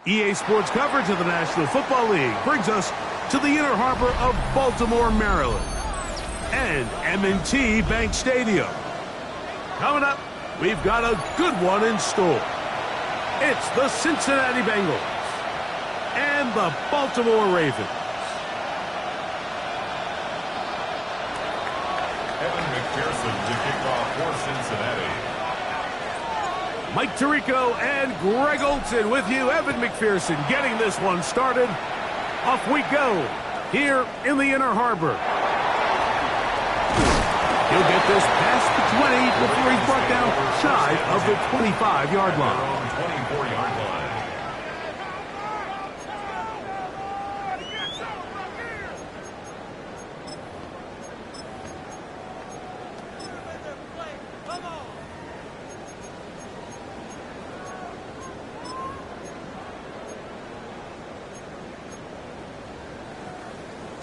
EA Sports coverage of the National Football League brings us to the inner harbor of Baltimore, Maryland, and M&T Bank Stadium. Coming up, we've got a good one in store. It's the Cincinnati Bengals and the Baltimore Ravens. Evan McPherson to kick off for Cincinnati. Mike Tirico and Greg Olson with you. Evan McPherson getting this one started. Off we go here in the inner harbor. He'll get this past the 20 before he's brought down shy of the 25-yard line. 24-yard line.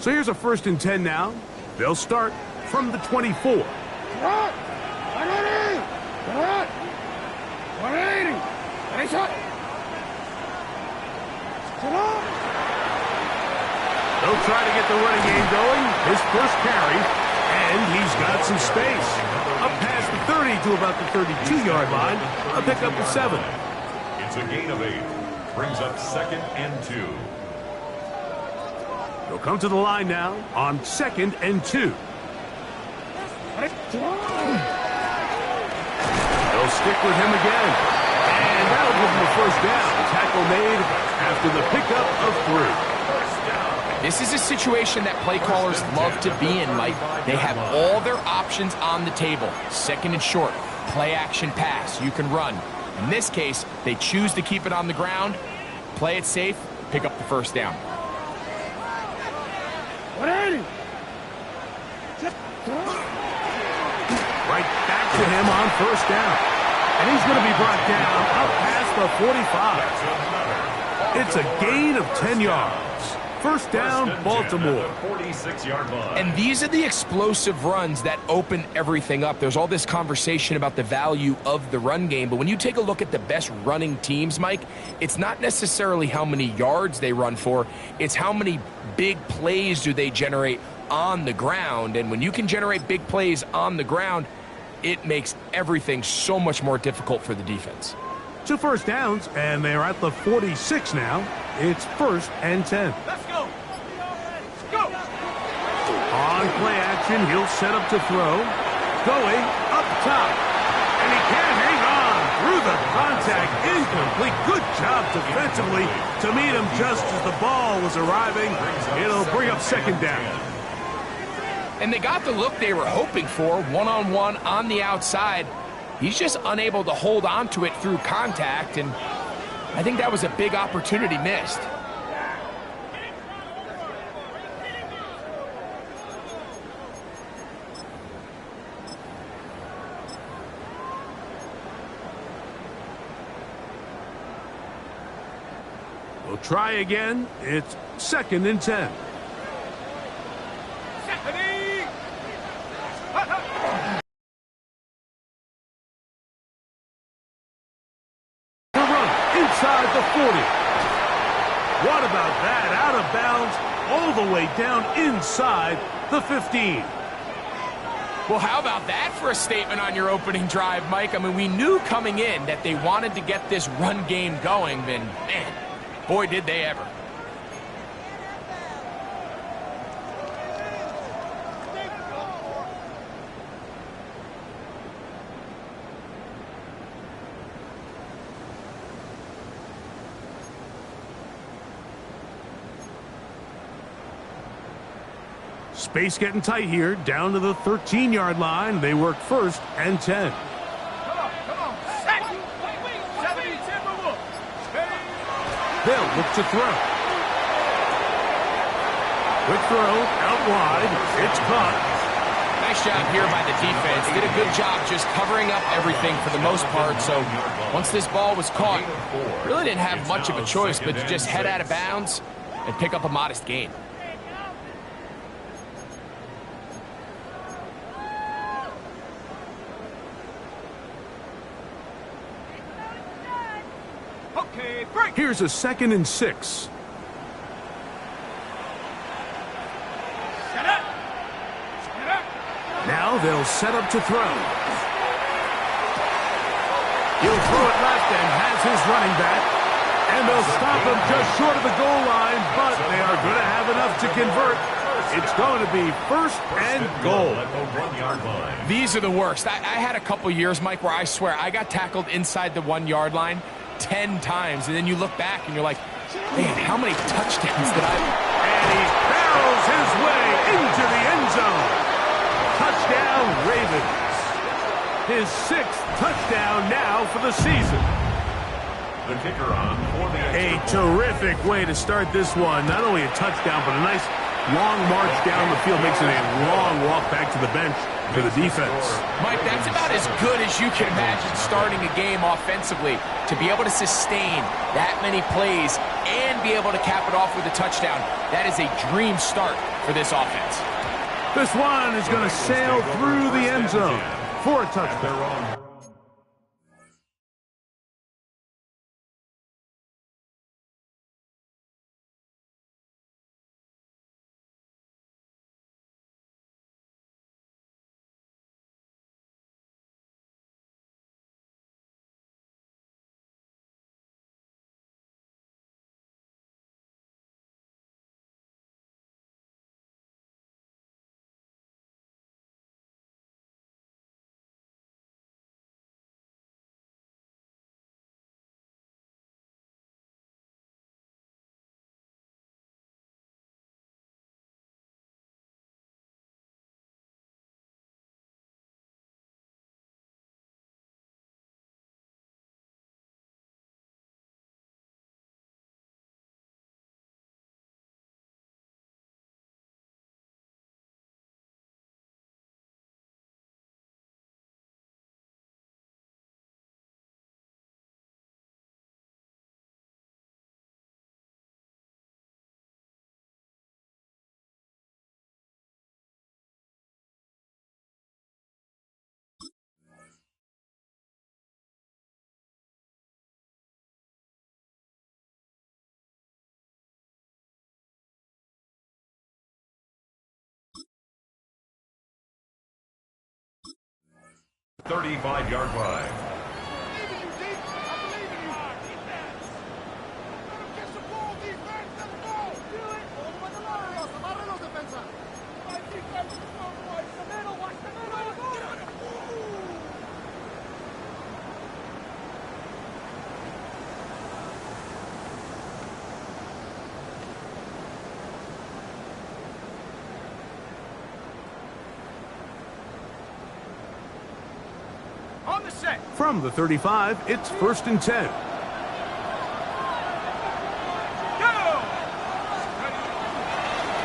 So here's a 1st and 10 now. They'll start from the 24. They'll try to get the running game going. His first carry, and he's got some space. Up past the 30 to about the 32-yard line. A pickup of 7. It's a gain of 8. Brings up 2nd and 2. They'll come to the line now on 2nd and 2. They'll stick with him again. And that'll give him a 1st down. Tackle made after the pickup of 3. This is a situation that play callers love to be in, Mike. They have all their options on the table. 2nd and short, play action pass, you can run. In this case, they choose to keep it on the ground, play it safe, pick up the 1st down. Right back to him on 1st down. And he's going to be brought down up past the 45. It's a gain of 10 yards. 1st down, Baltimore. 46-yard line. And these are the explosive runs that open everything up. There's all this conversation about the value of the run game, but when you take a look at the best running teams, Mike, it's not necessarily how many yards they run for, it's how many big plays do they generate on the ground. And when you can generate big plays on the ground, it makes everything so much more difficult for the defense. 2 1st downs, and they're at the 46 now. It's 1st and 10. Let's go. Let's go. On play action, he'll set up to throw. Going up top. And he can't hang on through the contact. Incomplete. Good job defensively to meet him just as the ball was arriving. It'll bring up 2nd down. And they got the look they were hoping for, one-on-one on the outside. He's just unable to hold on to it through contact, and I think that was a big opportunity missed. We'll try again. It's 2nd and 10. Inside the 40. What about that? Out of bounds, all the way down inside the 15. Well, how about that for a statement on your opening drive, Mike? I mean, we knew coming in that they wanted to get this run game going, and man, boy, did they ever. Space getting tight here, down to the 13-yard line. They work 1st and 10. Come on. Set. 70-10 move. They'll look to throw. Quick throw, out wide. It's caught. Nice job here by the defense. Did a good job just covering up everything for the most part. So once this ball was caught, really didn't have much of a choice but to just head out of bounds and pick up a modest gain. Here's a 2nd and 6. Set up. Set up. Now they'll set up to throw. He'll throw it left and has his running back. And they'll stop him just short of the goal line, but they are going to have enough to convert. It's going to be 1st and goal. These are the worst. I had a couple years, Mike, where I swear I got tackled inside the 1-yard line 10 times, and then you look back and you're like, man, how many touchdowns did I... And he barrels his way into the end zone. Touchdown, Ravens. His 6th touchdown now for the season. The kicker on for the A terrific way to start this one. Not only a touchdown, but a nice long march down the field. Makes it a long walk back to the bench for the defense. Mike, that's about as good as you can imagine starting a game offensively. To be able to sustain that many plays and be able to cap it off with a touchdown, that is a dream start for this offense. This one is going to sail through the end zone for a touchdown. the 35-yard line. On the set. From the 35, it's 1st and 10. Go!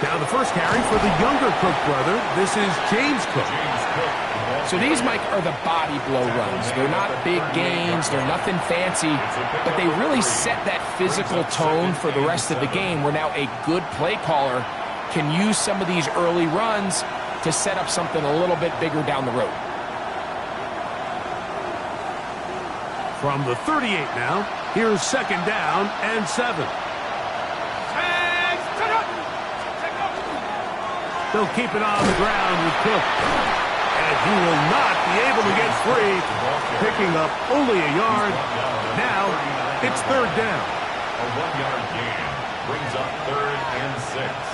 Now the first carry for the younger Cook brother. This is James Cook. So these, Mike, are the body blow runs. They're not big gains. They're nothing fancy. But they really set that physical tone for the rest of the game where now a good play caller can use some of these early runs to set up something a little bit bigger down the road. From the 38 now, here's 2nd down and 7. They'll keep it on the ground with Cook. And he will not be able to get free, picking up only a yard. Now it's 3rd down. A 1-yard gain brings up 3rd and 6.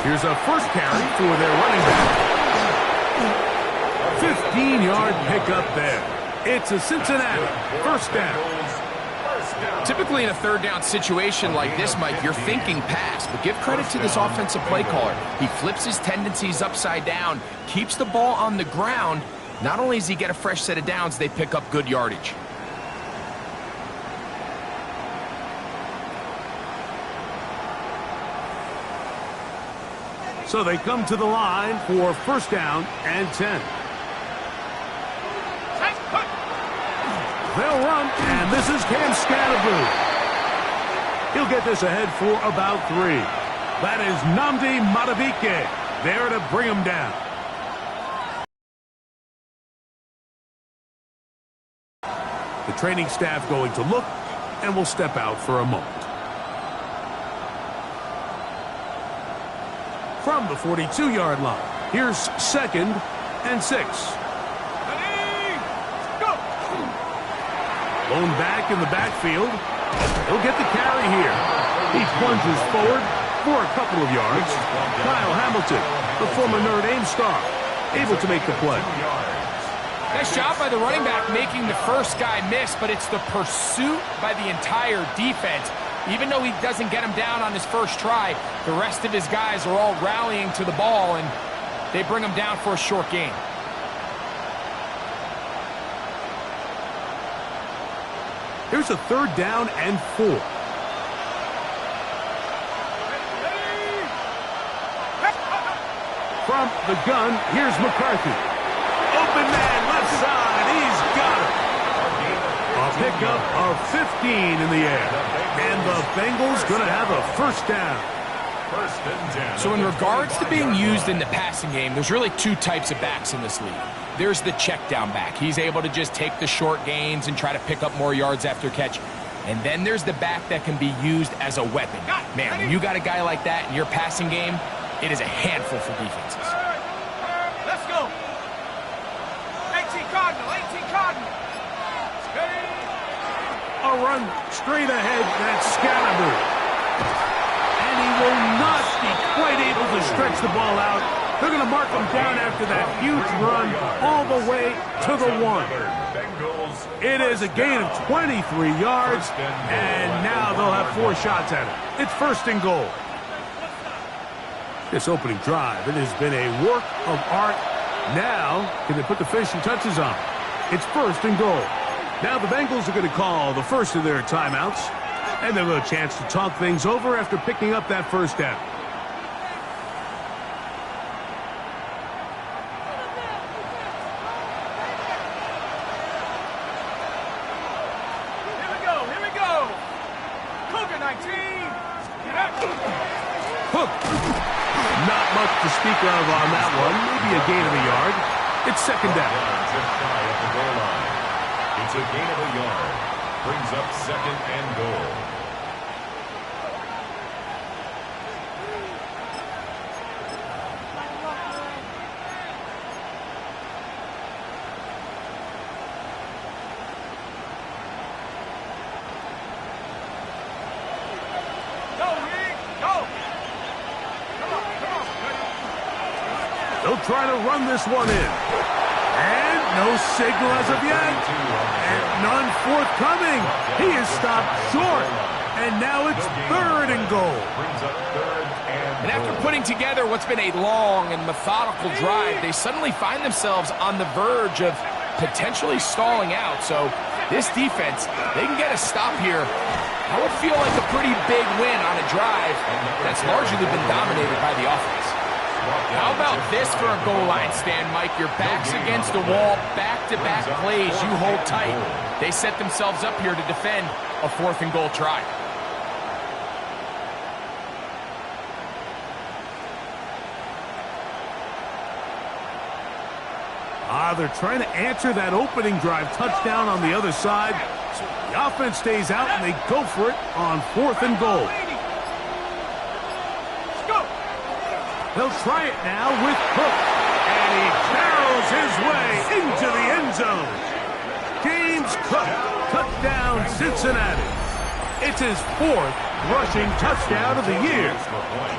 Here's a first carry for their running back. 15-yard pickup there. It's a Cincinnati 1st down. Typically in a 3rd down situation like this, Mike, you're thinking pass, but give credit to this offensive play caller. He flips his tendencies upside down, keeps the ball on the ground. Not only does he get a fresh set of downs, they pick up good yardage. So they come to the line for first down and 10. They'll run, and this is Cam Scatterboo. He'll get this ahead for about 3. That is Nnamdi Madubuike there to bring him down. The training staff going to look, and will step out for a moment. From the 42-yard line, here's 2nd and 6. Ready, go! Lone back in the backfield. He'll get the carry here. He plunges forward for a couple of yards. Kyle Hamilton, the former Notre Dame star, able to make the play. Nice job by the running back making the first guy miss, but it's the pursuit by the entire defense. Even though he doesn't get him down on his first try, the rest of his guys are all rallying to the ball, and they bring him down for a short gain. Here's a 3rd down and 4. From the gun, here's McCarthy. Open man, left side, he's got it. A pickup of 15 in the air. And the Bengals going to have a first down. So in regards to being used in the passing game, there's really 2 types of backs in this league. There's the check down back. He's able to just take the short gains and try to pick up more yards after catch. And then there's the back that can be used as a weapon. Man, when you got a guy like that in your passing game, it is a handful for defenses. Let's go. 18 Cardinal, 18 Cardinal. Steady. A run straight ahead, that's Scatterboo. And he will not be quite able to stretch the ball out. They're going to mark him down after that huge run all the way to the 1. It is a gain of 23 yards, and now they'll have 4 shots at it. It's 1st and goal. This opening drive, it has been a work of art. Now, can they put the finishing touches on? It's 1st and goal. Now the Bengals are going to call the first of their timeouts, and they'll have a chance to talk things over after picking up that first down. Here we go. Cougar 19. Get up. Hook. Not much to speak of on that one. Maybe a gain of a yard. It's 2nd down. Just shy of the goal line. It's a gain of a yard. Brings up 2nd and goal. Go, Rick. Go. Come on. They'll try to run this one in. And no signal as of yet. And none forthcoming. He is stopped short. And now it's 3rd and goal. And after putting together what's been a long and methodical drive, they suddenly find themselves on the verge of potentially stalling out. So this defense, they can get a stop here. That would feel like a pretty big win on a drive that's largely been dominated by the offense. How about this for a goal line stand, Mike? Your back's against the wall, back-to-back plays, you hold tight. They set themselves up here to defend a 4th and goal try. They're trying to answer that opening drive touchdown on the other side. So the offense stays out, and they go for it on 4th and goal. Let's go. They'll try it now with Cook. And he barrels his way into the end zone. James Cook, touchdown Cincinnati. It's his 4th rushing touchdown of the year.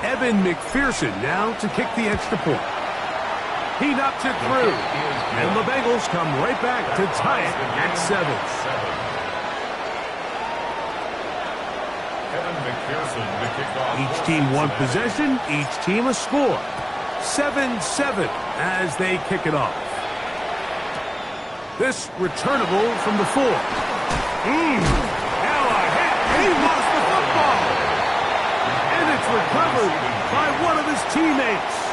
Evan McPherson now to kick the extra point. He knocks it through. And the Bengals come right back to tie it at 7. Each team one possession, each team a score. 7-7 as they kick it off. This returnable from the 4. Now a hit. He lost the football. And it's recovered by one of his teammates.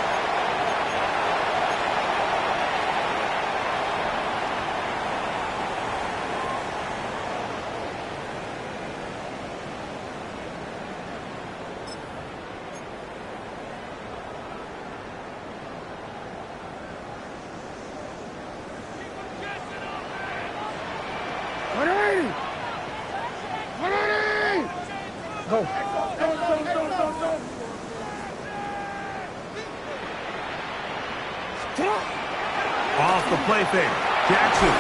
Go. Off the play fake. Jackson.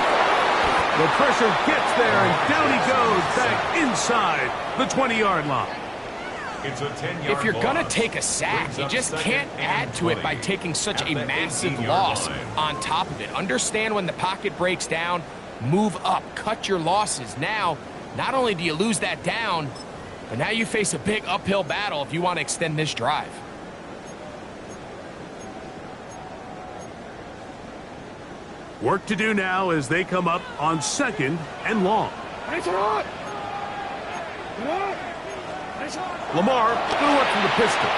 The pressure gets there, and down he goes back inside the 20-yard line. It's a 10-yard If you're going to loss. take a sack, you just can't add to it by taking such a massive loss on top of it. Understand when the pocket breaks down, move up, cut your losses. Now, not only do you lose that down, but now you face a big uphill battle if you want to extend this drive. Work to do now as they come up on 2nd and long. Lamar going to work from the pistol.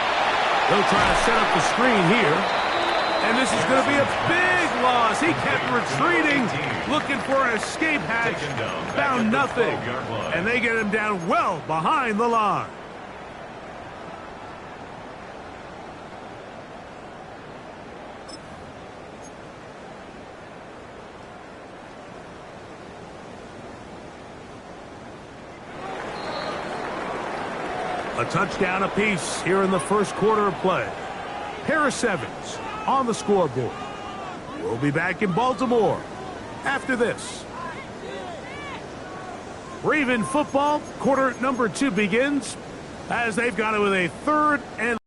They'll try to set up the screen here. And this is going to be a big loss. He kept retreating, looking for an escape hatch. Found nothing. And they get him down well behind the line. A touchdown apiece here in the first quarter of play. Harris Evans on the scoreboard. We'll be back in Baltimore after this. Raven football, quarter number 2 begins as they've got it with a 3rd and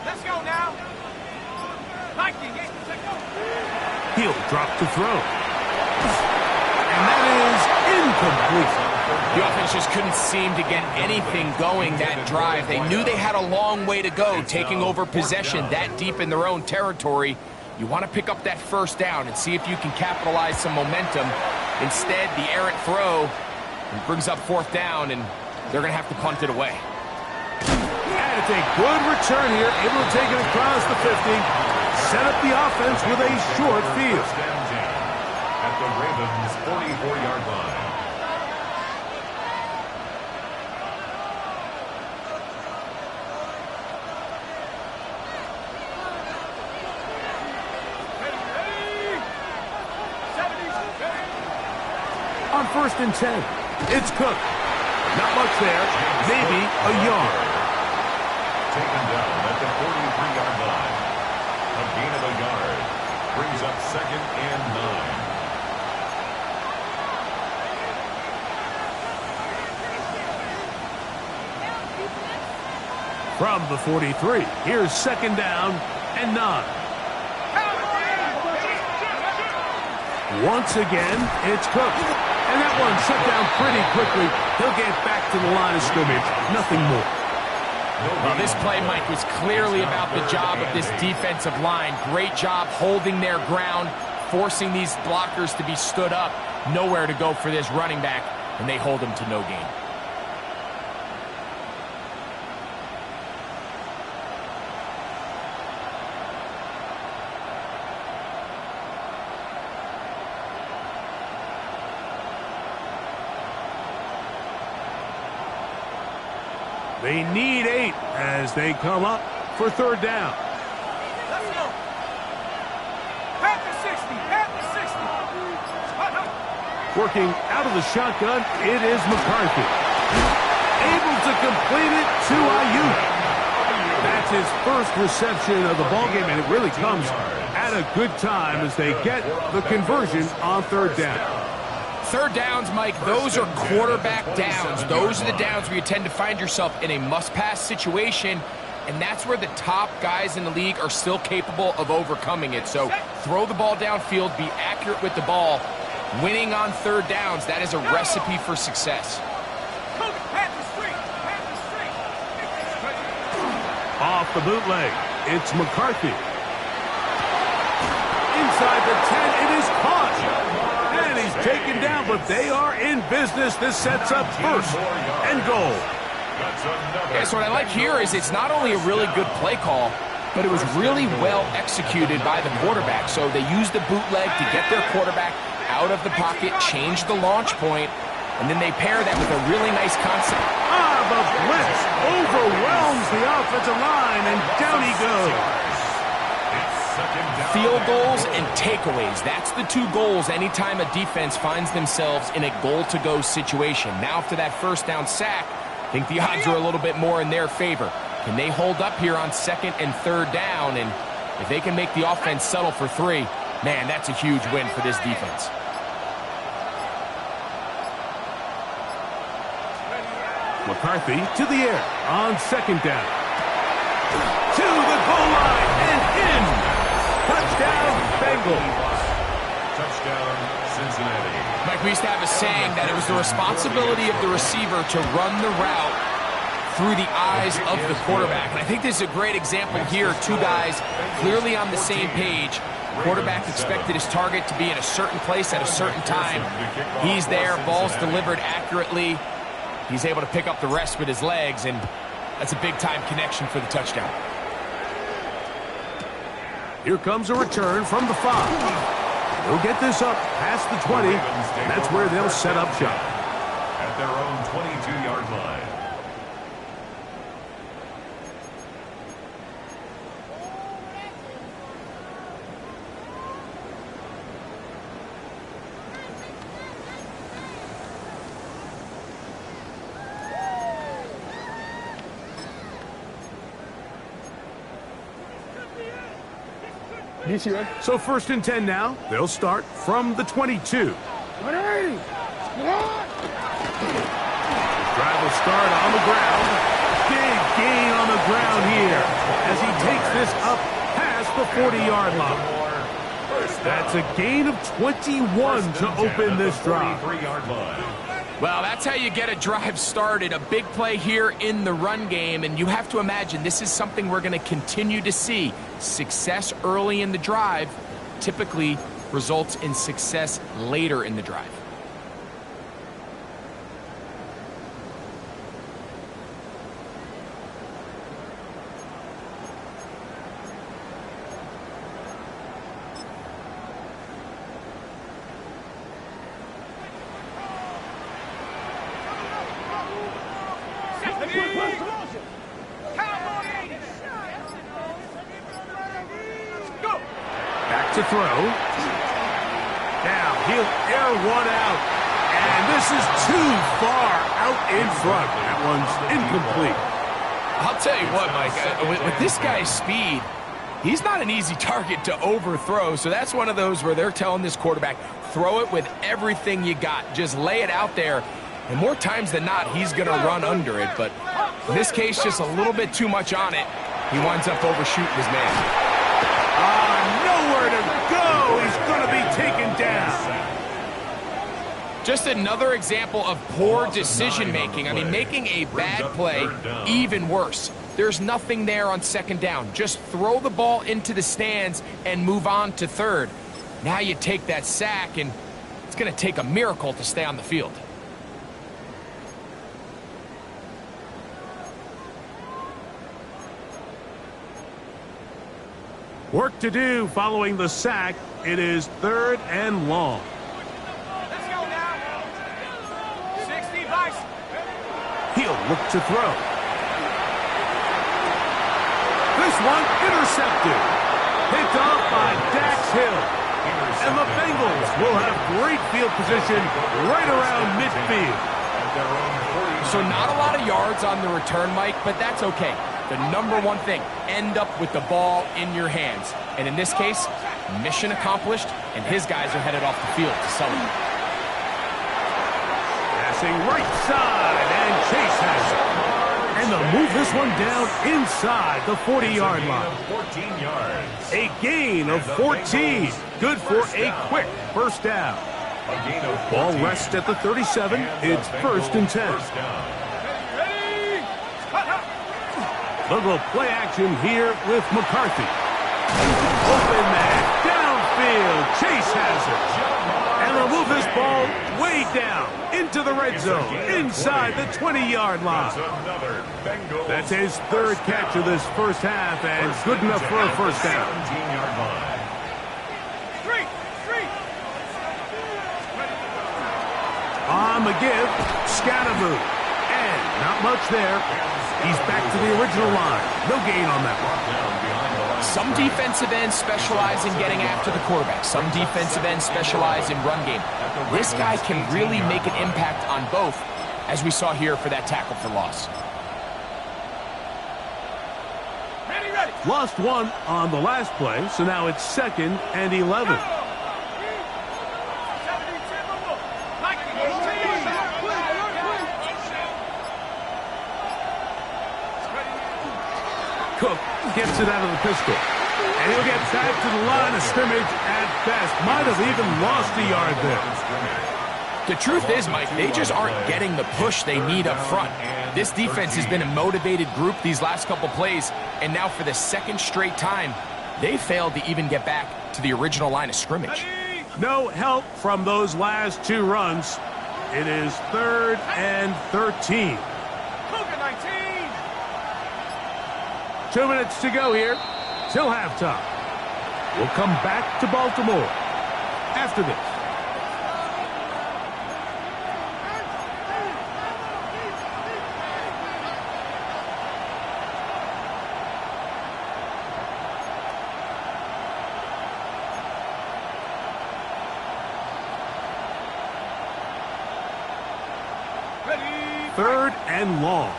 Let's go now. he'll drop to throw. And that is incomplete. The offense just couldn't seem to get anything going that drive. They knew they had a long way to go, taking over possession that deep in their own territory. You want to pick up that first down and see if you can capitalize some momentum. Instead, the errant throw brings up 4th down, and they're going to have to punt it away. And it's a good return here, able to take it across the 50. Set up the offense with a short field. First down 10 at the Ravens' 44-yard line. On 1st and 10, it's Cook. Not much there, maybe a yard. Taken down at the 43-yard line. A gain of a yard brings up 2nd and 9. From the 43, here's 2nd down and 9. Once again, it's Cook. And that one shut down pretty quickly. He'll get back to the line of scrimmage. Nothing more. Well, this play, Mike, was clearly about the job of this defensive line. Great job holding their ground, forcing these blockers to be stood up. Nowhere to go for this running back, and they hold him to no gain. They need 8 as they come up for 3rd down. Let's go. Pat the 60. Pat the 60. Working out of the shotgun, it is McCarthy. Able to complete it to Ayuk. That's his first reception of the ballgame, and it really comes at a good time as they get the conversion on 3rd down. 3rd downs, Mike, those are quarterback downs. Those are the downs where you tend to find yourself in a must-pass situation, and that's where the top guys in the league are still capable of overcoming it. So throw the ball downfield, be accurate with the ball. Winning on 3rd downs, that is a recipe for success. Off the bootleg, it's McCarthy. Inside the 10, it is caught. And he's taken down, but They are in business. This sets up first and goal. Yeah, so what I like here is it's not only a really good play call, but it was really well executed by the quarterback. So they used the bootleg to get their quarterback out of the pocket, change the launch point, and then they pair that with a really nice concept. The blitz overwhelms the offensive line, and down he goes. Field goals and takeaways. That's the two goals anytime a defense finds themselves in a goal-to-go situation. Now after that first down sack, I think the odds are a little bit more in their favor. Can they hold up here on second and third down? And if they can make the offense settle for 3, man, that's a huge win for this defense. McCarthy to the air on second down. To the goal line and in. Touchdown, Bengals. Touchdown, Cincinnati. Mike, we used to have a saying that it was the responsibility of the receiver to run the route through the eyes of the quarterback. And I think this is a great example here. Two guys clearly on the same page. Quarterback expected his target to be in a certain place at a certain time. He's there, ball's delivered accurately. He's able to pick up the rest with his legs, and that's a big-time connection for the touchdown. Here comes a return from the 5. They'll get this up past the 20. That's where they'll set up shop. At their own 22-yard line. So first and 10 now. They'll start from the 22. Drive will start on the ground. Big gain on the ground here as he takes this up past the 40-yard line. That's a gain of 21 to open this drive. Well, that's how you get a drive started. A big play here in the run game, and you have to imagine this is something we're going to continue to see. Success early in the drive typically results in success later in the drive. Back to throw. Now he'll air one out. And this is too far out in front. That one's incomplete. I'll tell you what, Mike, with this guy's speed, he's not an easy target to overthrow. So that's one of those where they're telling this quarterback, throw it with everything you got. Just lay it out there. And more times than not, he's going to run under it. But in this case, just a little bit too much on it. He winds up overshooting his man. Nowhere to go. He's going to be taken down. Just another example of poor decision-making. I mean, making a bad play even worse. There's nothing there on second down. Just throw the ball into the stands and move on to third. Now you take that sack, and it's going to take a miracle to stay on the field. Work to do following the sack. It is third and long. Let's go now. 60 vice. He'll look to throw. This one intercepted. Picked off by Dax Hill. And the Bengals will have great field position right around midfield. So not a lot of yards on the return, Mike, but that's okay. The number one thing, end up with the ball in your hands. And in this case, mission accomplished, and his guys are headed off the field to celebrate. Passing right side, and Chase has it. And they'll move this one down inside the 40-yard line. 14 yards. A gain of 14. Good for a quick first down. Ball rests at the 37. It's first and 10. They'll go play action here with McCarthy. Open man, downfield. Chase has it. And they'll move throws this ball way down into the red zone, inside the 20-yard line. That's his third catch of this first half, and good enough for a first down. 17-yard line. On the give, Scatterboot. And not much there. He's back to the original line. No gain on that one. Some defensive ends specialize in getting after the quarterback. Some defensive ends specialize in run game. This guy can really make an impact on both, as we saw here for that tackle for loss. Lost one on the last play, so now it's 2nd and 11. Cook gets it out of the pistol. And he'll get back to the line of scrimmage at best. Might have even lost a yard there. The truth is, Mike, they just aren't getting the push they need up front. This defense has been a motivated group these last couple plays, and now for the second straight time, they failed to even get back to the original line of scrimmage. No help from those last two runs. It is 3rd and 13. 2 minutes to go here till halftime. We'll come back to Baltimore after this. Ready. 3rd and long.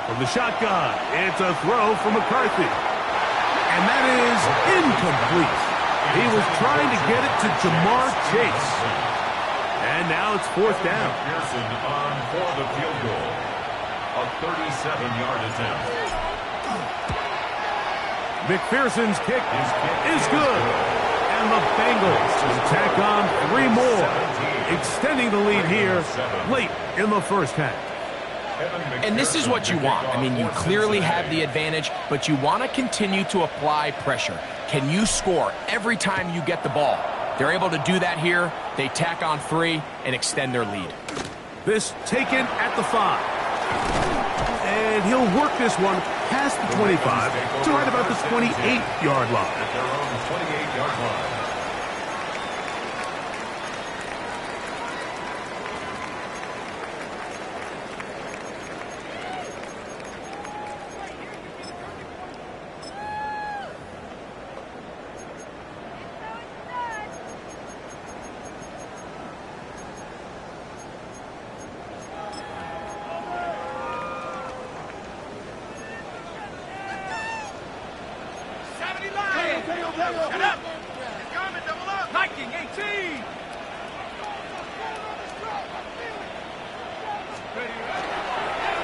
From the shotgun, it's a throw from McCarthy. And that is incomplete. He was trying to get it to Jamar Chase. And now it's 4th down. Pearson on for the field goal. A 37-yard attempt. McPherson's kick is good. And the Bengals will tack on 3 more, extending the lead here late in the first half. And this is what you want. I mean, you clearly have the advantage, but you want to continue to apply pressure. Can you score every time you get the ball? They're able to do that here. They tack on 3 and extend their lead. This taken at the 5. And he'll work this one past the 25 to right about the 28-yard line. At their own 28-yard line.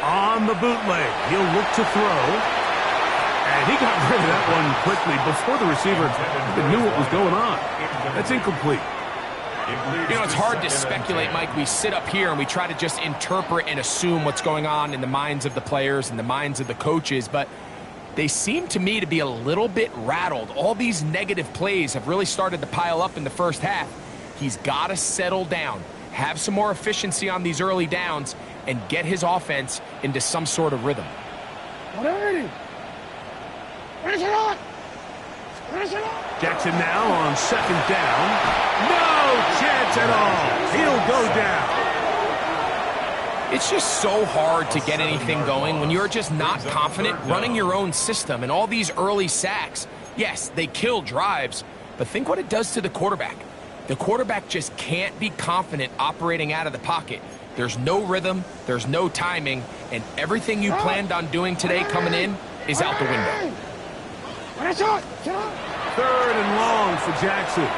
On the bootleg, he'll look to throw. And he got rid of that one quickly before the receiver even knew what was going on. That's incomplete. You know, it's hard to speculate, Mike. We sit up here and we try to just interpret and assume what's going on in the minds of the players and the minds of the coaches, but they seem to me to be a little bit rattled. All these negative plays have really started to pile up in the first half. He's got to settle down, have some more efficiency on these early downs, and get his offense into some sort of rhythm. Jackson now on 2nd down. No chance at all. He'll go down. It's just so hard to get anything going when you're just not confident running your own system. And all these early sacks, yes, they kill drives, but think what it does to the quarterback. The quarterback just can't be confident operating out of the pocket. There's no rhythm, there's no timing, and everything you planned on doing today coming in is out the window. 3rd and long for Jackson.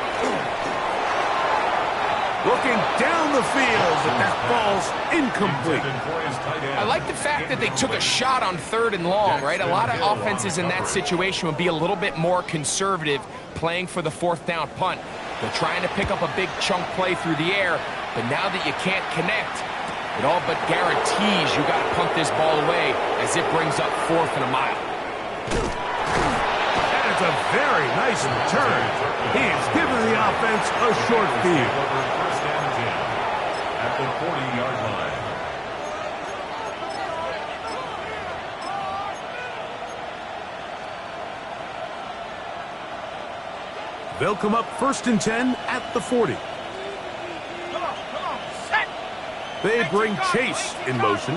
Looking down the field, but that ball's incomplete. I like the fact that they took a shot on 3rd and long, right? A lot of offenses in that situation would be a little bit more conservative, playing for the 4th down punt. They're trying to pick up a big chunk play through the air, but now that you can't connect, it all but guarantees you got to punt this ball away as it brings up 4th and a mile. And it's a very nice return. He's given the offense a short field. First and 10 at the 40-yard line. They'll come up first and 10 at the 40. Come on, set. They bring Chase in motion.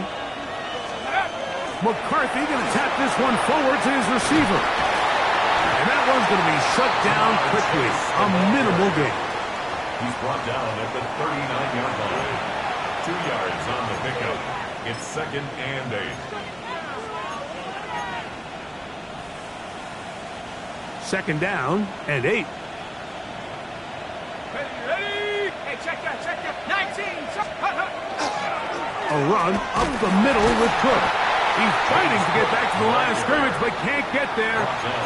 McCarthy going to tap this one forward to his receiver. And that one's going to be shut down quickly. A minimal gain. He's brought down at the 39-yard line. 2 yards on the pickup. It's second and 8. Second down and 8. Ready? Hey, check that. 19. A run up the middle with Cook. He's fighting to get back to the line of scrimmage, but can't get there.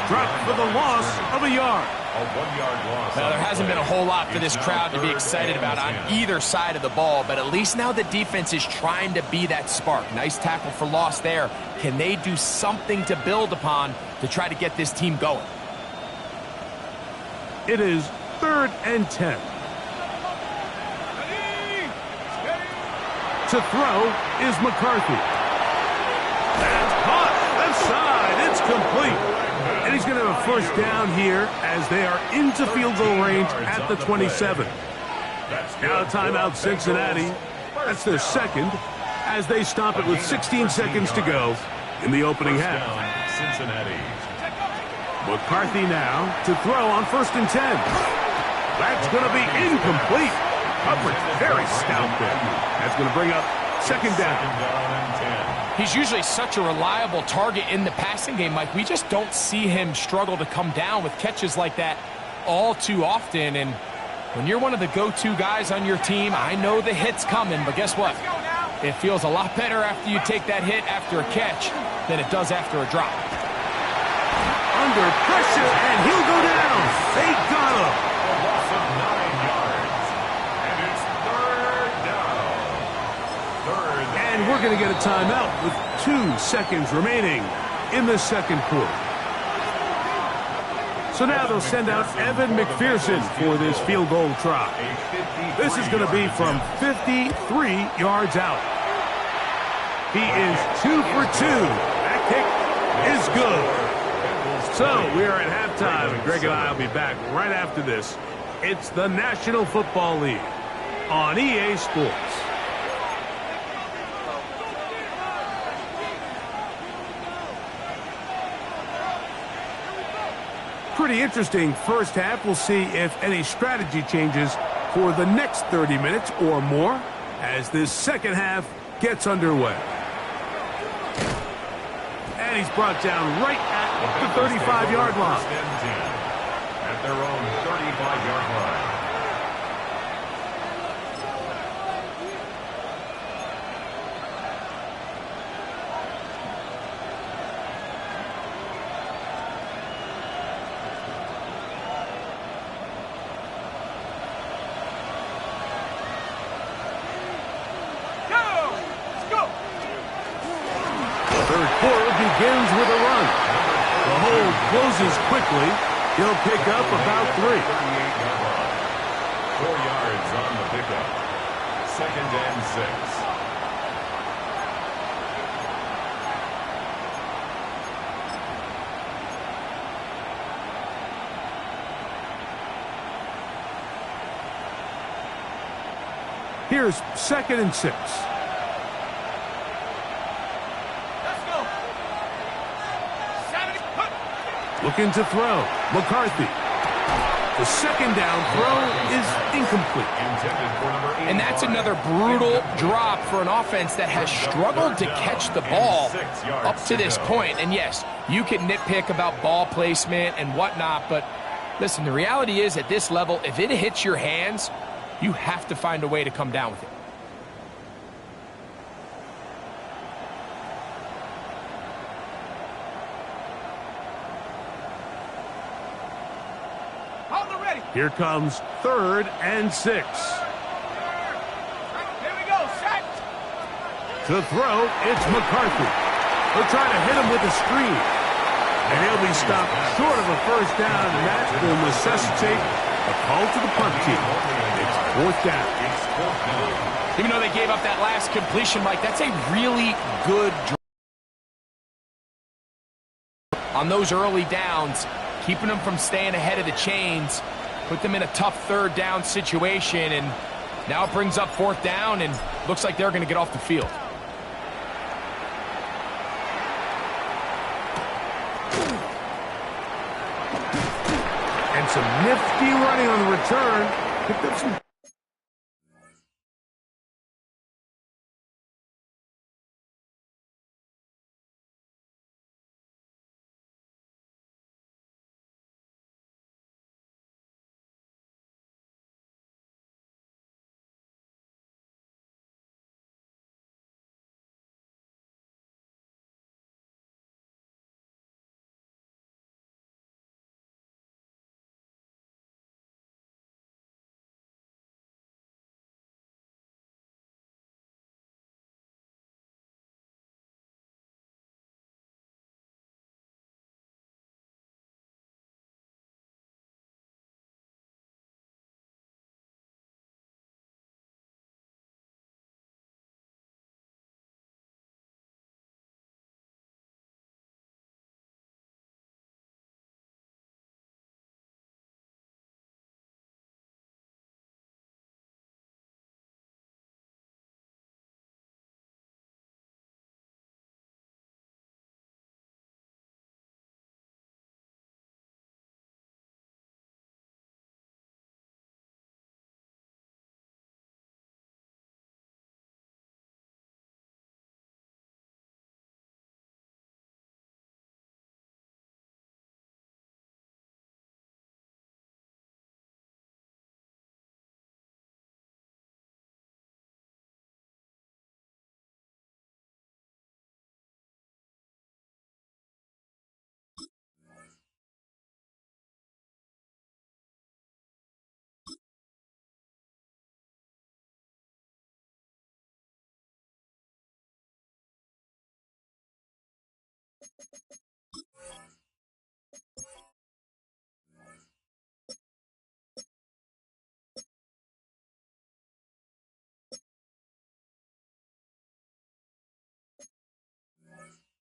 Dropped for the loss of a yard. A 1-yard loss. Now, there hasn't been a whole lot for this crowd to be excited about on either side of the ball, but at least now the defense is trying to be that spark. Nice tackle for loss there. Can they do something to build upon to try to get this team going? It is third and 10. To throw is McCarthy. That's caught. Left side. It's complete. And he's going to have a first down here as they are into field goal range at the 27. Now a timeout, Cincinnati. That's their second as they stop it with 16 seconds to go in the opening half. Cincinnati. McCarthy now to throw on first and 10. That's going to be incomplete. Coverage very stout there. That's going to bring up second down. He's usually such a reliable target in the passing game, Mike. We just don't see him struggle to come down with catches like that all too often. And when you're one of the go-to guys on your team, I know the hit's coming, but guess what? It feels a lot better after you take that hit after a catch than it does after a drop. Under pressure, and he'll go down. They got him. A loss of 9 yards. And it's third down. And we're going to get a timeout with 2 seconds remaining in the second quarter. So now they'll send out Evan McPherson for this field goal try. This is going to be from 53 yards out. He is 2 for 2. That kick is good. So we are at halftime, and Greg and I will be back right after this. It's the National Football League on EA Sports. Pretty interesting first half. We'll see if any strategy changes for the next 30 minutes or more as this second half gets underway. And he's brought down right at the 35-yard line. At their own 35-yard line. Begins with a run. The hold closes quickly. He'll pick up about 3. 4 yards on the pickup. Second and 6. Here's second and 6. Looking to throw. McCarthy. The second down throw is incomplete. And that's another brutal drop for an offense that has struggled to catch the ball up to this point. And yes, you can nitpick about ball placement and whatnot, but listen, the reality is at this level, if it hits your hands, you have to find a way to come down with it. Here comes third and 6. Here we go, set. To throw, it's McCarthy. He'll try to hit him with a screen. And he'll be stopped short of a first down, and that will necessitate a call to the punt team. It's fourth down. Even though they gave up that last completion, Mike, that's a really good drive. On those early downs, keeping them from staying ahead of the chains, put them in a tough third down situation, and now it brings up fourth down, and looks like they're going to get off the field. And some nifty running on the return. Picked up some.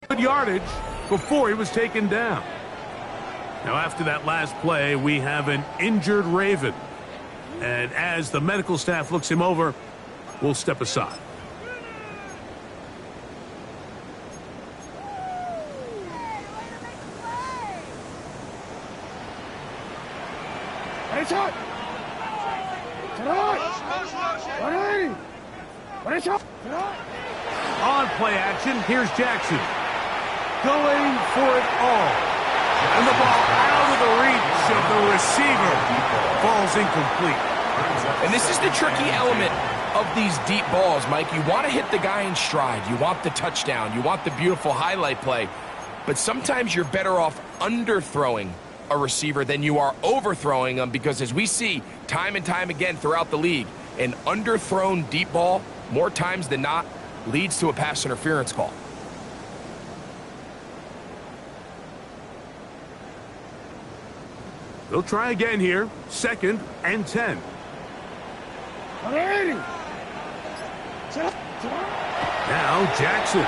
Good yardage before he was taken down. Now, after that last play, we have an injured Raven. And as the medical staff looks him over, we'll step aside. On play action, here's Jackson. Going for it all. And the ball out of the reach of the receiver. Falls incomplete. And this is the tricky element of these deep balls, Mike. You want to hit the guy in stride. You want the touchdown. You want the beautiful highlight play. But sometimes you're better off underthrowing a receiver than you are overthrowing them, because as we see time and time again throughout the league, an underthrown deep ball, more times than not, leads to a pass interference call. They'll try again here. 2nd and 10. Now Jackson.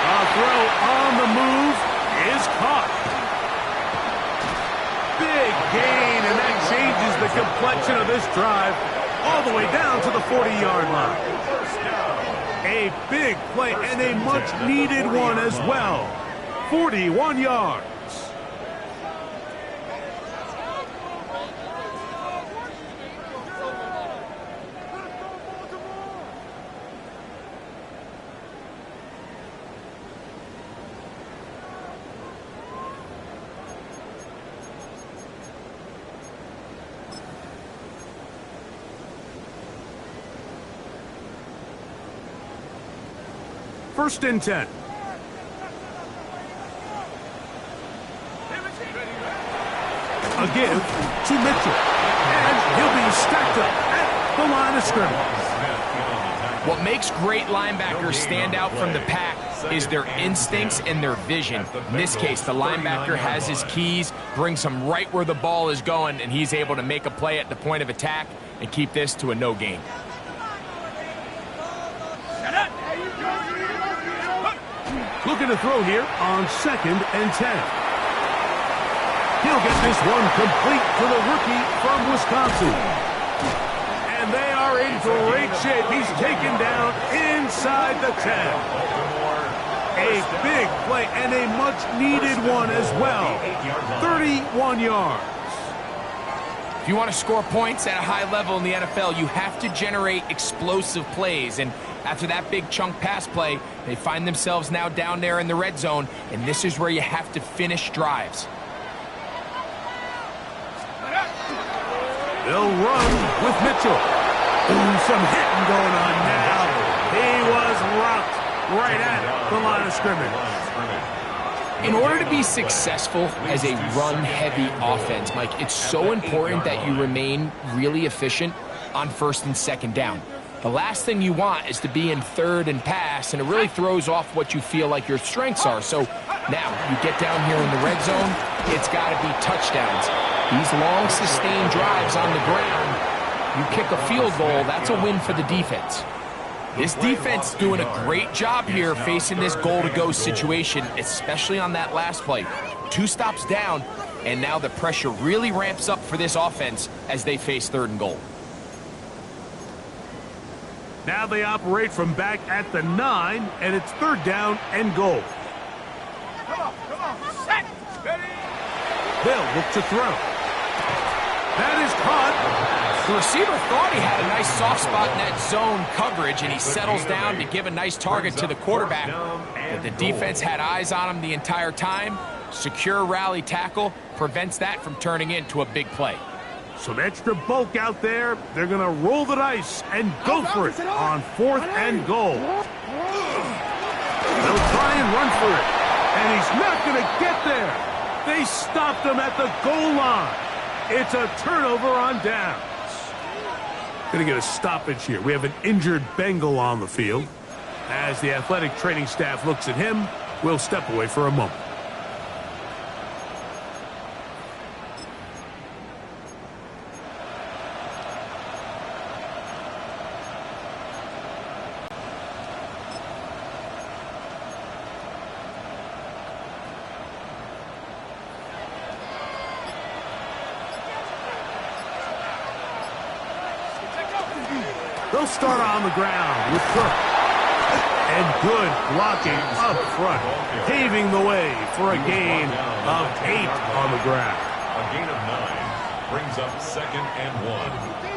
A throw on the move is caught. Big gain, and that changes the complexion of this drive all the way down to the 40-yard line. A big play and a much-needed one as well. 41 yards. First and 10. A give to Mitchell. And he'll be stacked up at the line of scrimmage. What makes great linebackers stand out from the pack is their instincts and their vision. In this case, the linebacker has his keys, brings him right where the ball is going, and he's able to make a play at the point of attack and keep this to a no gain. Looking to throw here on 2nd and 10. He'll get this one complete to the rookie from Wisconsin. And they are in great shape. He's taken down inside the 10. A big play and a much-needed one as well. 31 yards. If you want to score points at a high level in the NFL, you have to generate explosive plays. And after that big chunk pass play, they find themselves now down there in the red zone, and this is where you have to finish drives. They'll run with Mitchell. Ooh, some hitting going on now. He was rocked right at the line of scrimmage. In order to be successful as a run-heavy offense, Mike, it's so important that you remain really efficient on 1st and 2nd down. The last thing you want is to be in 3rd and pass, and it really throws off what you feel like your strengths are. So now you get down here in the red zone, it's got to be touchdowns. These long, sustained drives on the ground, you kick a field goal, that's a win for the defense. This defense doing a great job here facing this goal-to-go situation, especially on that last play. 2 stops down, and now the pressure really ramps up for this offense as they face 3rd and goal. Now they operate from back at the 9, and it's 3rd down and goal. Come on, set, ready. They'll look to throw. That is caught. The receiver thought he had a nice soft spot in that zone coverage, and he settles down to give a nice target to the quarterback. But the defense had eyes on him the entire time. Secure rally tackle prevents that from turning into a big play. Some extra bulk out there. They're going to roll the dice and go for it on 4th and goal. They'll try and run for it, and he's not going to get there. They stopped him at the goal line. It's a turnover on downs. Going to get a stoppage here. We have an injured Bengal on the field. As the athletic training staff looks at him, we'll step away for a moment. They'll start on the ground with Cook. And good blocking up front, paving the way for a gain of 8 on the ground. A gain of 9 brings up 2nd and 1.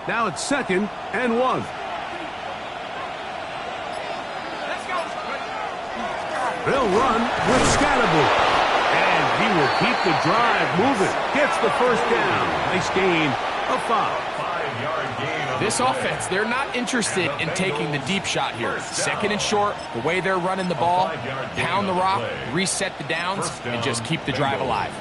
Now it's 2nd and 1. They'll run with Scatterby. And he will keep the drive moving. Gets the 1st down. Nice gain of 5. 5-yard gain. This offense, they're not interested in taking the deep shot here. 2nd and short, the way they're running the ball, pound the rock, reset the downs, and just keep the drive alive.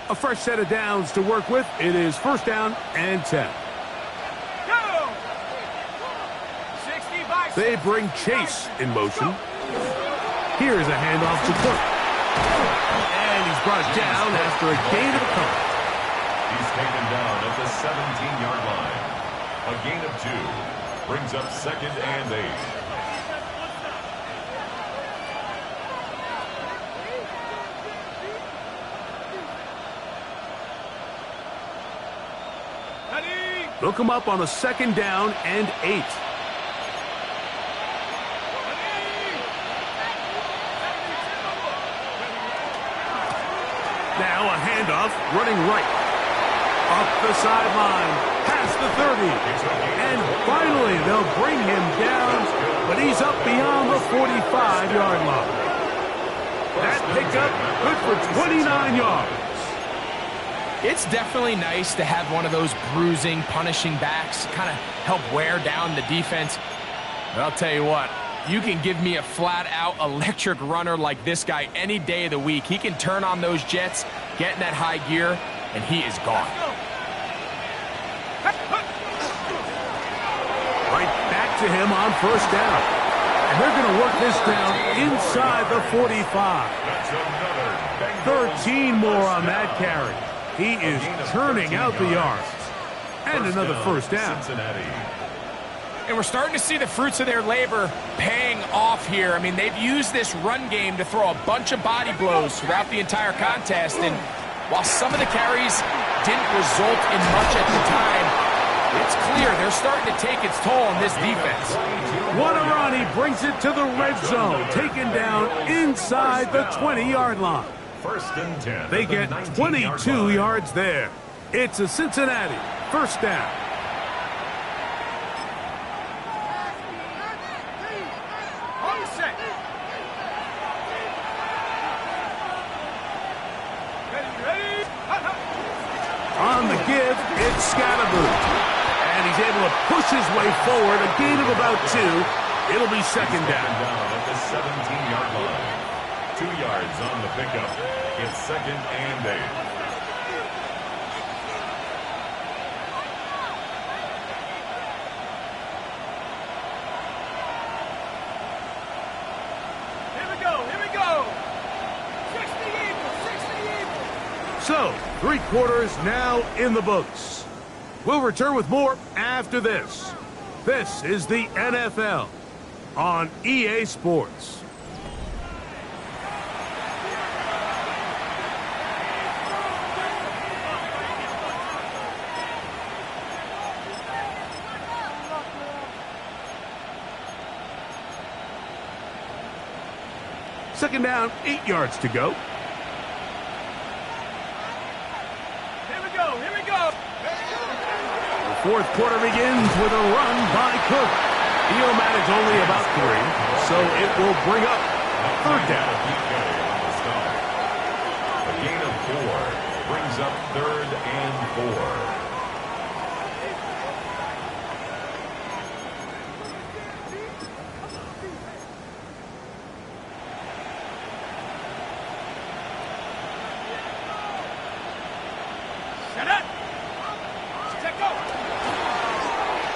A fresh set of downs to work with. It is 1st down and 10. Go! They bring Chase in motion. Here's a handoff to Cook. And he's brought down after a gain of a couple. He's taken down at the 17-yard line. A gain of 2 brings up 2nd and 8. They'll come up on a 2nd down and 8. Now a handoff, running right. Up the sideline, past the 30. And finally, they'll bring him down, but he's up beyond the 45-yard line. That pickup, good for 29 yards. It's definitely nice to have one of those bruising, punishing backs kind of help wear down the defense. But I'll tell you what, you can give me a flat-out electric runner like this guy any day of the week. He can turn on those jets, get in that high gear, and he is gone. Right back to him on first down. And they're going to work this down inside the 45. 13 more on that carry. He is churning out the yards. And another first down. And we're starting to see the fruits of their labor paying off here. I mean, they've used this run game to throw a bunch of body blows throughout the entire contest. And while some of the carries didn't result in much at the time, it's clear they're starting to take its toll on this defense. Wanarani brings it to the red zone, taken down inside the 20-yard line. First and 10. They get 22 yards there. It's a Cincinnati first down. On the set. Ready. On the give, it's Scatterboo. And he's able to push his way forward, a gain of about 2. It'll be second down. At the 17-yard line. 2 yards on the pickup. It's second and 8. Here we go. 60 Eagles. So, 3 quarters now in the books. We'll return with more after this. This is the NFL on EA Sports. Second down, 8 yards to go. Here we go. The fourth quarter begins with a run by Cook. He'll manage only about 3, so it will bring up third down. A gain of 4 brings up third and 4.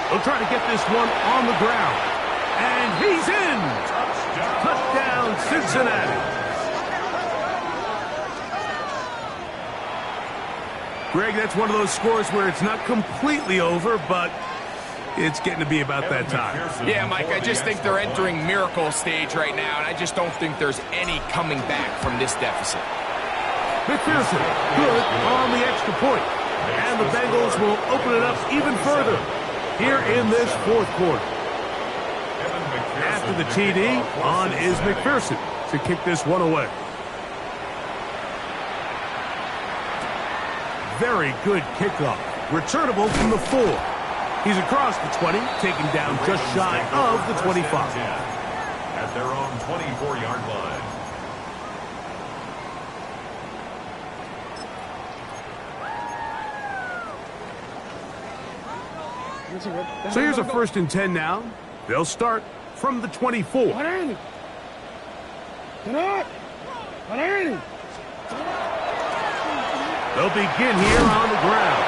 They'll try to get this one on the ground. And he's in! Touchdown, Cincinnati. Greg, that's one of those scores where it's not completely over, but it's getting to be about that time. Yeah, Mike, I just think they're entering miracle stage right now, and I just don't think there's any coming back from this deficit. McPherson, good on the extra point. And the Bengals will open it up even further here in this fourth quarter. After the TD, on is McPherson to kick this one away. Very good kickoff. Returnable from the 4. He's across the 20, taken down just shy of the 25. At their own 24-yard line. So here's a first and 10 now. They'll start from the 24. They'll begin here on the ground.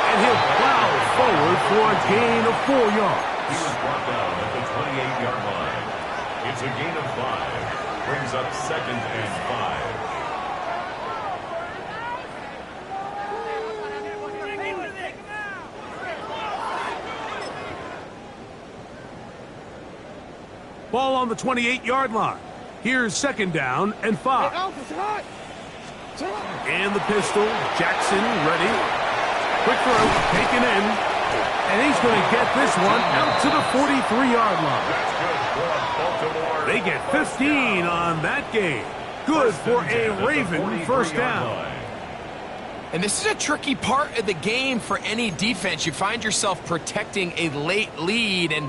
And he'll plow forward for a gain of 4 yards. He was brought down at the 28-yard line. It's a gain of 5. Brings up second and 5. Ball on the 28-yard line. Here's second down and 5. And the pistol. Jackson ready. Quick throw, taken in. And he's going to get this one out to the 43-yard line. They get 15 on that game. Good for a Raven first down. And this is a tricky part of the game for any defense. You find yourself protecting a late lead, and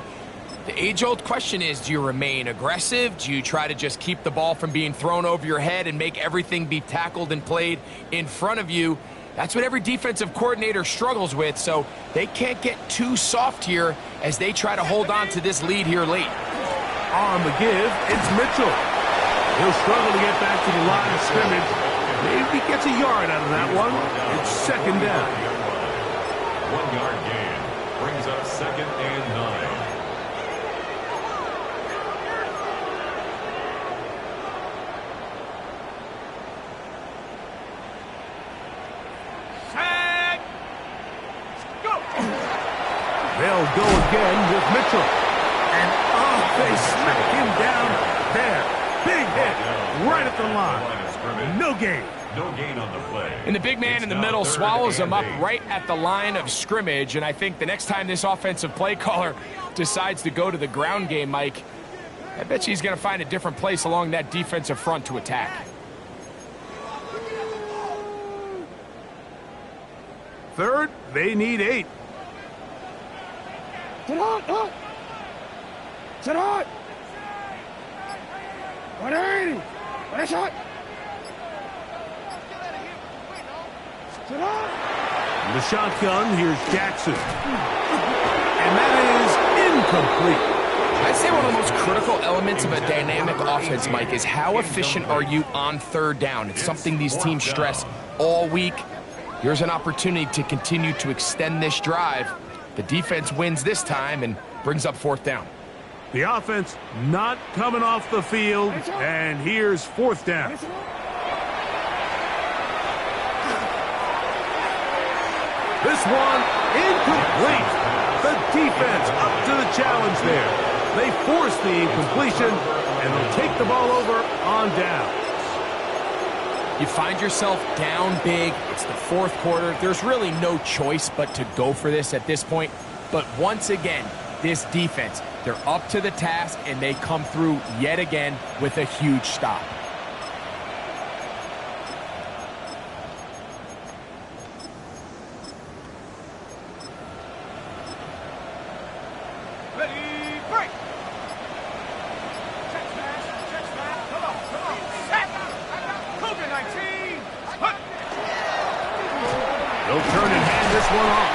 The age-old question is, do you remain aggressive? Do you try to just keep the ball from being thrown over your head and make everything be tackled and played in front of you? That's what every defensive coordinator struggles with, so they can't get too soft here as they try to hold on to this lead here late. On the give, it's Mitchell. He'll struggle to get back to the line of scrimmage. Maybe gets a yard out of that one. It's second down. 1 yard gain brings up second and 9. Set. Go. They'll go again with Mitchell. And they smack him down there. Big hit right at the line. No gain. No gain on the play. And the big man in the middle swallows him up right at the line of scrimmage. And I think the next time this offensive play caller decides to go to the ground game, Mike, I bet you he's going to find a different place along that defensive front to attack. Third, they need 8. Sit on. Sit on. 180. Nice shot. Sit on. The shotgun, here's Jackson. And that is incomplete. I'd say one of the most critical elements of a dynamic offense, Mike, is how efficient are you on third down. It's something these teams stress all week. Here's an opportunity to continue to extend this drive. The defense wins this time and brings up fourth down. The offense not coming off the field, and here's fourth down. This one incomplete. The defense up to the challenge there. They force the incompletion, and they'll take the ball over on down. You find yourself down big. It's the fourth quarter. There's really no choice but to go for this at this point. But once again, this defense, they're up to the task, and they come through yet again with a huge stop. Ready, break. Check smash. Come on. Set. Cougar 19. Hut. They'll turn and hand this one off.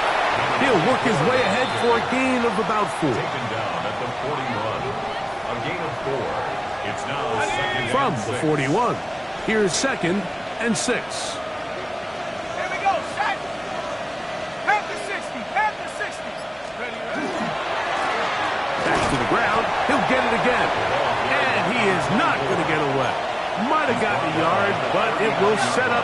He'll work his way ahead for a gain of about 4. Taken down at the 41. A gain of 4. It's now second From and the 6. 41, here's second and 6. Here we go. Set. Half the 60. Ready. Back to the ground. He'll get it again. And he is not going to get away. Might have gotten a yard, but it will set up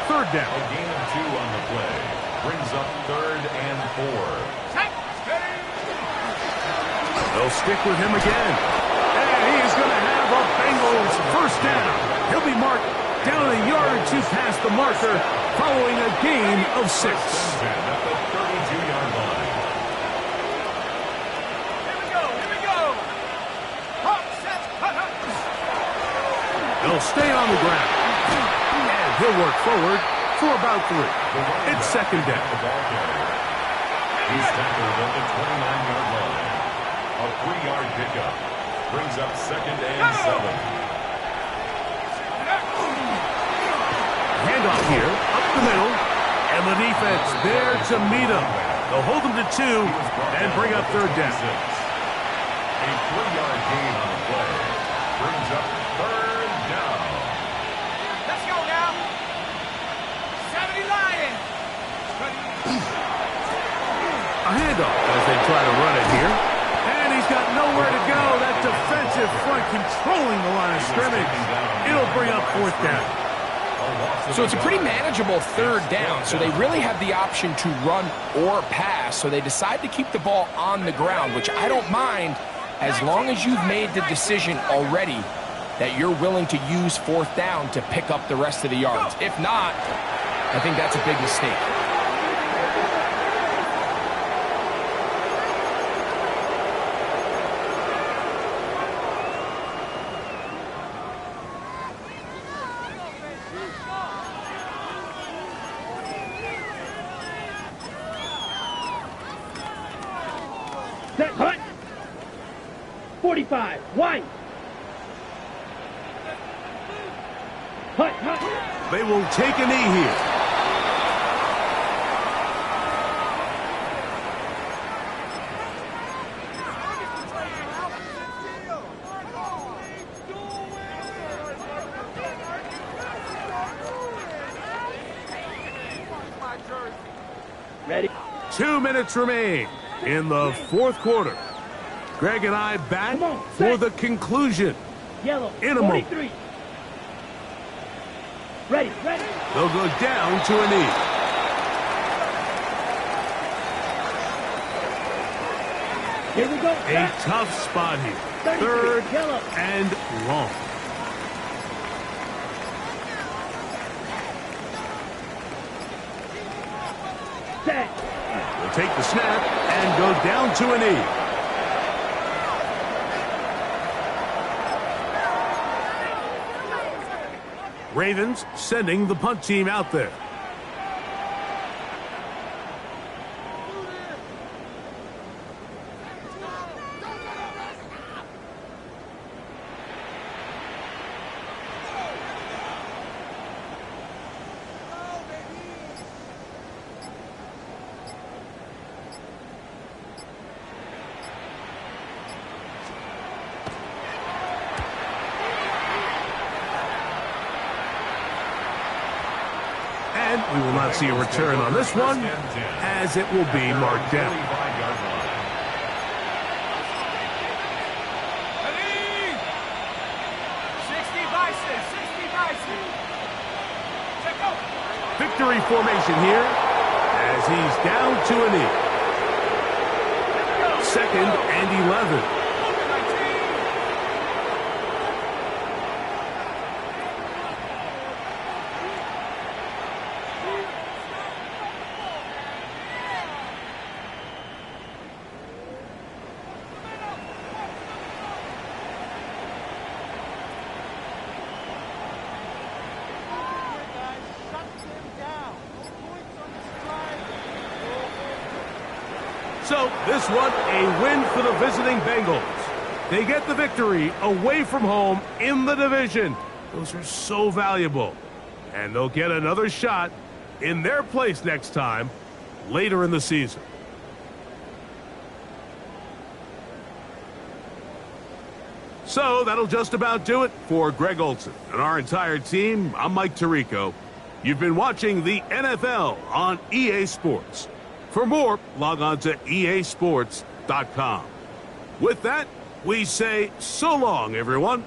third down. A gain of 2 on the play. Brings up third and 4. Set. Ready. They'll stick with him again. And he's going to have a Bengals first down. He'll be marked down a yard or 2 past the marker following a gain of 6. At the 32-yard line. Here we go. Hop, set, hut. They'll stay on the ground. And he'll work forward for about 3. It's second down. The ball carrier. He's tackled at the 29-yard line. A 3-yard pickup. Brings up second and 7. Handoff here, up the middle, and the defense there to meet him. They'll hold him to 2 and bring up third down. A 3-yard gain on the play. Brings up third down. Let's go now. 70 Lions. A handoff as they try to run it here. And he's got nowhere to go. That defensive front controlling the line of scrimmage. It'll bring up fourth down. So it's a pretty manageable third down, so they really have the option to run or pass, so they decide to keep the ball on the ground, which I don't mind as long as you've made the decision already that you're willing to use fourth down to pick up the rest of the yards. If not, I think that's a big mistake. 45, wide. Hut, hut. They will take a knee here. Ready? 2 minutes remain in the fourth quarter. Greg and I back for the conclusion. Yellow, In a moment. 43. Ready, ready. They'll go down to a knee. Here we go. A tough spot here. 33, Third yellow. and long. Set. They'll take the snap and go down to a knee. Ravens sending the punt team out there. And we will not see a return on this one, as it will be marked down. Ready? 60 by 6, 60 by 6. Check out. Victory formation here, as he's down to a knee. Second and 11. Open 19. So this one, a win for the visiting Bengals. They get the victory away from home in the division. Those are so valuable. And they'll get another shot in their place next time, later in the season. So that'll just about do it for Greg Olson and our entire team. I'm Mike Tirico. You've been watching the NFL on EA Sports. For more, log on to easports.com. With that, we say so long, everyone.